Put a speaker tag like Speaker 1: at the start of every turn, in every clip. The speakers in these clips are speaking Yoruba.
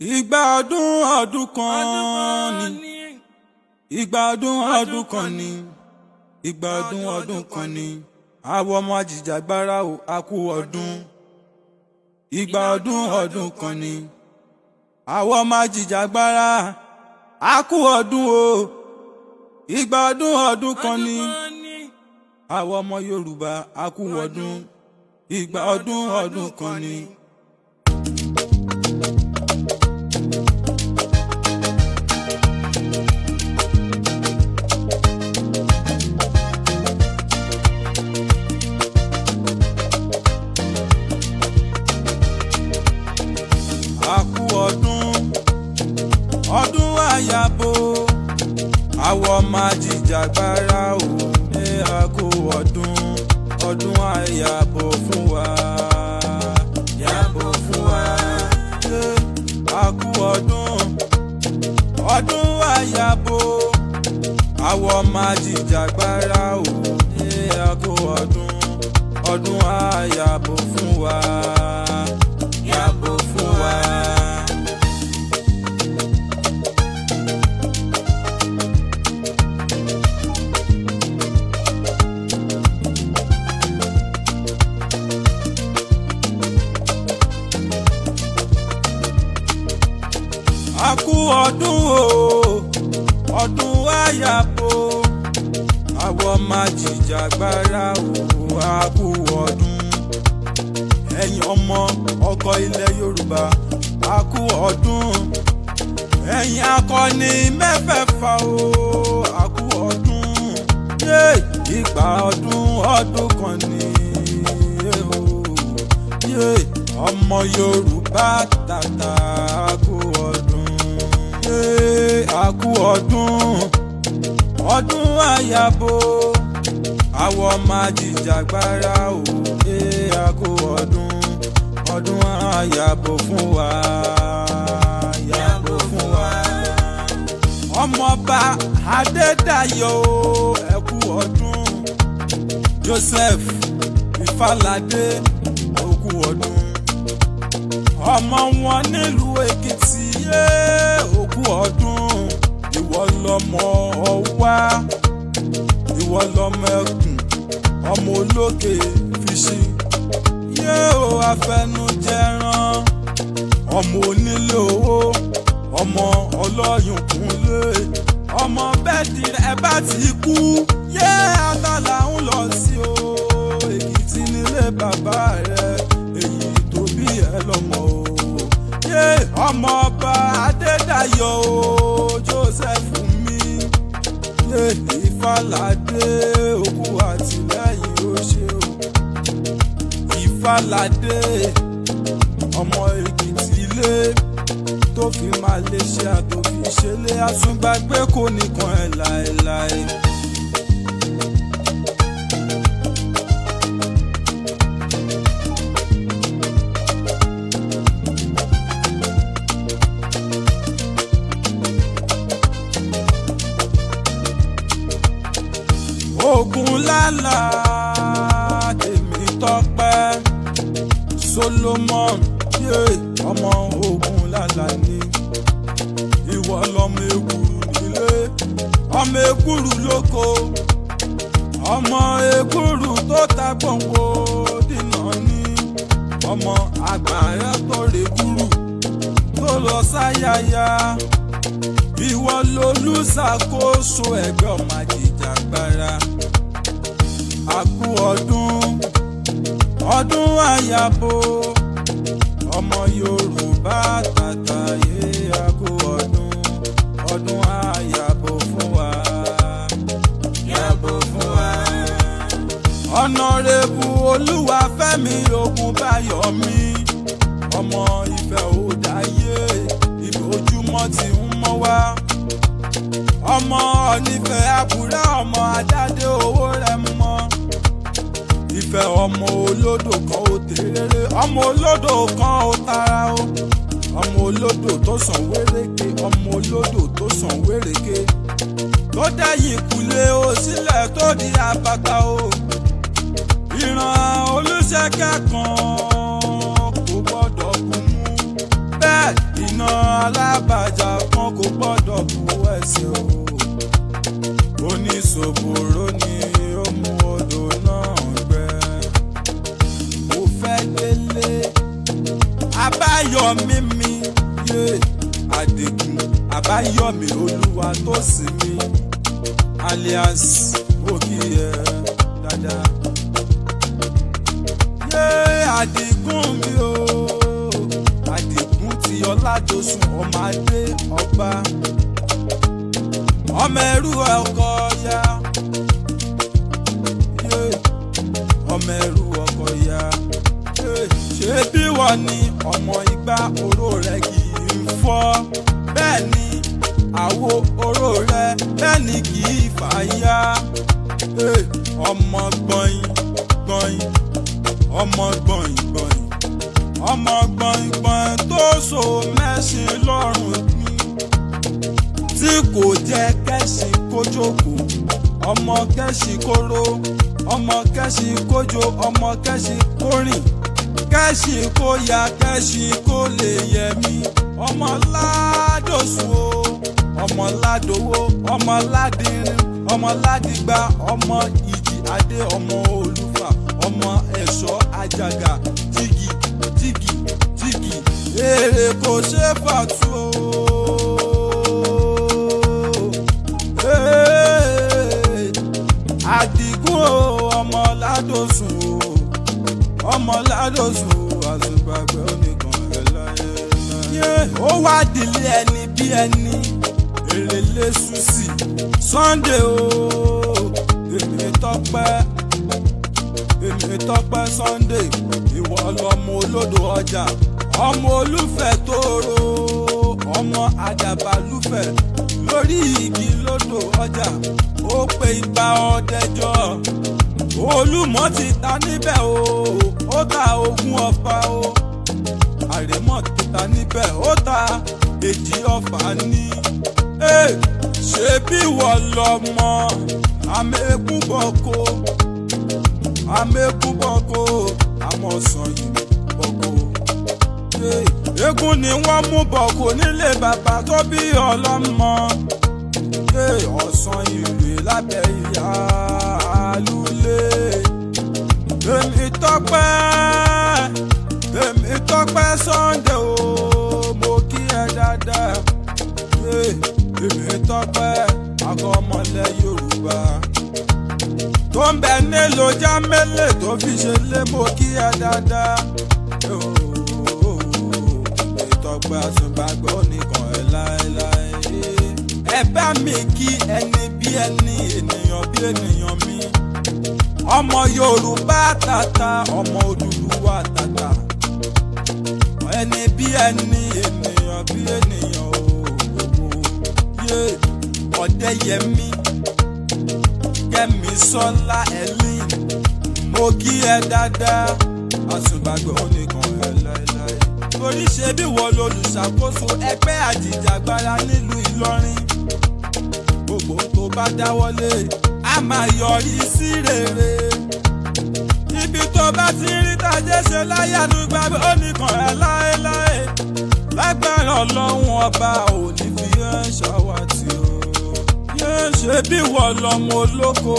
Speaker 1: Ìgbà ọdún kan ni. Ìgbà ọdún kan ni. Ìgbà ọdún kan ni. Àwọn ọmọ ajìjàgbara o, a kú ọdún. Ìgbà ọdún kan ni. Àwọn ọmọ ajìjàgbara, a kú ọdún o. Ìgbà ọdún kan ni. Àwọn ọmọ Yorùbá, a kú ọdún. Ìgbà ọdún kan ni. Ọdún àyàbò àwọn ọmọ ajìjàgbara o, a kú ọdún àyàbò fún wa, yàbò fún wa, a kú ọdún àyàbò àwọn ọmọ ajìjàgbara o, a kú ọdún àyàbò fún wa, yàbò fún wa. A kú ọdún o, ọdún àyàbò àwọn ọmọ ajìjàgbara o, a kú ọdún. Ẹ̀yin ọmọ ọkọ ilẹ̀ Yorùbá, a kú ọdún. Ẹ̀yin akọni mẹ́fẹ̀ẹ̀fà o, a kú ọdún. Ìgbà ọdún kan ni ọmọ Yorùbá tàtà, a kú ọdún. A kú ọdún àyàbò àwọn ọmọ ajìjàgbara o, a kú ọdún àyàbò fún wa, yàbò fún wa. Ọmọọba Adédayọ̀ o, ẹ kú ọdún. Joseph Ifáládé, ó kú ọdún. Ọmọ wọn nílùú Èkìtì, ó kú ọdún. Ìwọ lọmọ Ọ̀wá, ìwọ lọmọ Ẹkùn, ọmọ olókè fìṣí, yóò afẹnujẹran, ọmọ onílé owó, ọmọ ọlọ́yún kúnlé, ọmọ bẹ́ẹ̀dì ẹ bá ti kú, àtàlà ń lọ sí o. Èkìtì nílé bàbá rẹ, èyí tó bí ẹ lọ́mọ o. Ọmọọba Adédayọ̀ o, Joseph mi, Ifáládé, òkú àtìlẹ́yìn ó ṣe o. Ifáládé ọmọ Èkìtì ilé tó fi Malaysia tó fi ṣẹlẹ̀, àtúngbàgbé kò nìkan ẹ̀ láéláé. Ògúnlálà Tèmítọ́pẹ́ Solomon, ọmọ Ògúnlálà ni. Ìwọ lọmọ Èkúrú nílé, ọmọ Èkúrú lóko, ọmọ Èkúrú tó ta gbòǹgbò dínà ní. Ọmọ àgbàrá tó rèkúrú tó lọ sáyàyà. Ìwọ lolùṣàkóso ẹgbẹ́ ọmọ ajìjàgbara. A kú ọdún àyàbò ọmọ Yorùbá tàtà, a kú ọdún àyàbò fún wa, yàbò fún wa. Ọ̀nàrẹ́bù Olúwafẹ́mi Ògúnbáyọ̀mí, ọmọ Ifẹ̀ Òdáyé, ìbòjúmọ́ ti ń mọ́ wá. Ọmọ Ọ̀nífẹ̀ Àbúrà, ọmọ Adádé owó rẹ̀ mọ́. Ifẹ̀ ọmọ olódò kan ó tèrèrè, ọmọ olódò kan ó tara o. Ọmọ olódò tó sàn wéréke, ọmọ olódò tó sàn wéréke, tó dẹ́yìn kùlé o sílẹ̀ tó di àbàtà o. Ìran Olúṣẹ́kẹ́ kan kò gbọ́dọ̀ kú mú, bẹ́ẹ̀ iná kò gbọ́dọ̀ bu ẹsẹ̀ o. Oníṣòbòrò ni ó mú odò náà gbẹ. Mo fẹ́ délé Abáyọ̀mí mi yé Àdìgún Abáyọ̀mí Olúwatósìn mi alias Òkìyẹ dáadáa. Yé Àdìgún mi o Àdìgún ti Ọládòsùn ọmọ adé ọba ọmọ ẹrú ọkọ ya yé ọmọ ẹrú ọkọ ya yé ṣé bí wọ́n ní ọmọ ìgbà oró rẹ̀ kì í fọ́ bẹ́ẹ̀ ni àwo oró rẹ̀ bẹ́ẹ̀ ni kì í fàya ọmọ gbọ̀nyìn gbọ̀nyìn ọmọ gbọ̀nyìn gbọ̀nyìn ọmọ gbọ̀nyìn gbọ̀nyìn tó so mẹ́sìn lọ́rùn ní tí kò jẹ́ kẹ́sìn kó jókòó ọmọ kẹ́sìn kó ró ọmọ kẹ́sìn kó jó ọmọ kẹ́sìn kó rìn kẹ́sìn kó ya kẹ́sìn kó lè yẹ mí ọmọ Ládòsùn o ọmọ Ládòwó ọmọ Ládìrín ọmọ Ládìgbà ọmọ Ìjì Adé ọmọ Olúfà ọmọ Ẹ̀ṣọ́ Àjàgà jìgì jìgì jìgì èrè kò ṣe fàtú o. Àdìgún o ọmọ Ládòsùn o ọmọ Ládòsùn àtùgbàgbé oníkan ẹláyé. Ó wá dìlé ẹni bí ẹni èrèlé Susi Sunday o èmi Tọ́pẹ́ Sunday ìwọ lọmọ olódò ọjà ọmọ Olúfẹ̀ tóró ọmọ Àdàbálúfẹ̀ lórí igi lódò ọjà ó pé igba ọdẹjọ Olúmọ ti ta níbẹ̀ o ó ta Ògún Ọ̀fà o Àrẹ̀mọ ti ta níbẹ̀ ó ta Èjì Ọ̀fà ní ṣé bí wọ́n lọ́mọ amẹ́kúbọ̀kọ àmọ̀sán yìí bọ̀kọ. Eégún ni wọ́n mú bọ̀kọ nílé bàbá tó bí ọlọ́mọ. Ọ̀sán ìrè lábẹ́ ìyá lulẹ̀. Èmi Tọ́pẹ́ Sunday o mo kí ẹ dáadáa. Èmi Tọ́pẹ́ akọ́mọlẹ̀ Yorùbá tó ń bẹ nílò jámẹ́lẹ̀ tó fi ṣe lé mo kí ẹ dáadáa. Èmi Tọ́pẹ́ àtúbàgbọ́ nìkan ẹ láéláé. Ẹ bá mi kí ẹni bí ẹni ènìyàn bí ènìyàn mi ọmọ Yorùbá tàtà ọmọ Odùduwà tàtà ẹni bí ẹni ènìyàn bí ènìyàn o. Ọ̀dẹ́yẹmí Kẹ́misọ́lá Helen mo kí ẹ dáadáa àtùbàgbé oníkan ẹ láéláé. Torí ṣe bí wọ́n lolùṣàkóso ẹgbẹ́ àjìjàgbara nílùú Ìlọrin gbogbo tó bá dáwọ́lé a máa yọrí sí rere. Ibi tó bá ti rí tajé ṣe láyé àtùbàgbé oníkan ẹ láéláé. Lágbára Ọlọ́run ọba ò ní fi ẹ́ ṣàwátì o. Ṣé bí wọ́n lọ́mọ olóko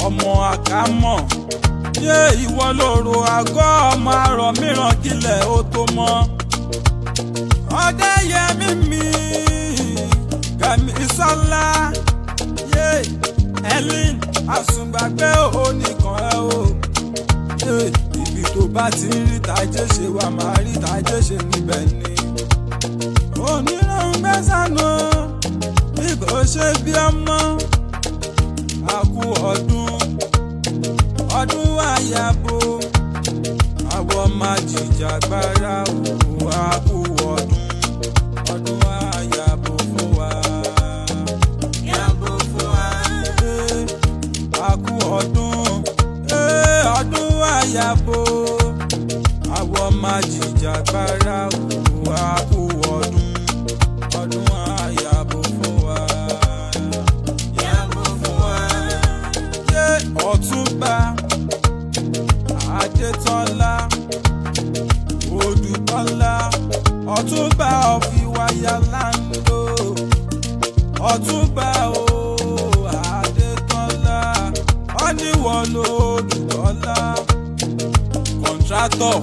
Speaker 1: ọmọ àkámọ̀ ìwọ lóru àgọ́ ọmọ àrọ̀ mìíràn kílẹ̀ ó tó mọ́. Ọ̀dẹ́yẹmí mi Kẹ́misọ́lá Helen àsùngbàgbé oníkan ẹ o. Ibi tó bá ti rí tajé ṣe wà máa rí tajé ṣe níbẹ̀ ni. Onírànú gbẹ́sànù bí kò ṣe bí ọmọ àkú ọdún àyàbò àwọn máa jìjàgbara òwò àkú ọdún àyàbò fún wa. Yàbò fún wa. Àkú ọdún àyàbò àwọn máa jìjàgbara òwò àkú ọdún àyàbò fún wa. Yàbò fún wa. Ọ̀túnba Adétọ́lá Odùtọ́lá Ọ̀túnba of Ìwàyà Land. Ọ̀túnba o Adétọ́lá ọ́níwọ̀ lóòdùkọ́lá contractor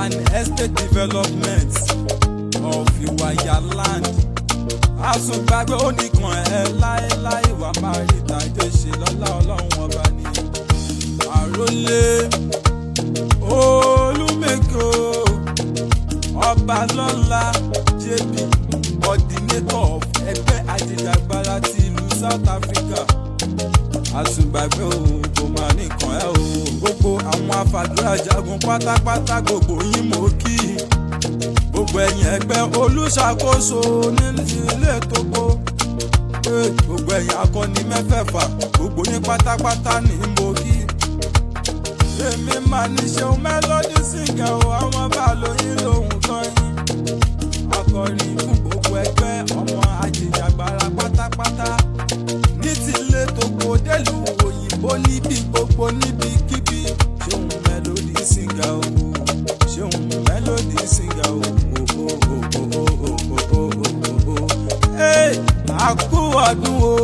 Speaker 1: and estate development of Ìwàyà land. Àsùngbàgbé oníkan ẹ láéláé wà máa rí ìtàjẹ́ ṣe lọ́lá ọlọ́run ọba ni. Àrólé Olúmẹ̀kọ́ Ọbalọ́lá JB coordinator of ẹgbẹ́ ajìjàgbara ti ìlú South Africa. Àsùngbàgbé kò máa nìkan ẹ o. Gbogbo àwọn afàdúrà jagun pátápátá gbogbo yín mo kí. Gbogbo ẹ̀yin ẹgbẹ́ olùṣàkóso nílé Tógó. Gbogbo ẹ̀yin akọni mẹ́fẹ̀ẹ̀fà gbogbo yín pátápátá ní mo kí. Èmi máa ní Ṣeun Melody singer o, àwọn bá lóyún lóhùn tán yín. Akọrin fún gbogbo ẹgbẹ́ ọmọ ajìjàgbara pátápátá. Ní tilé Tógó délùú òyìnbó níbi gbogbo níbikíbi. Ṣeun Melody singer o, Ṣeun Melody singer o. Àkú ọdún o,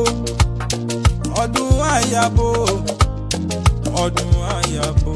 Speaker 1: ọdún àyàbò, ọdún àyàbò.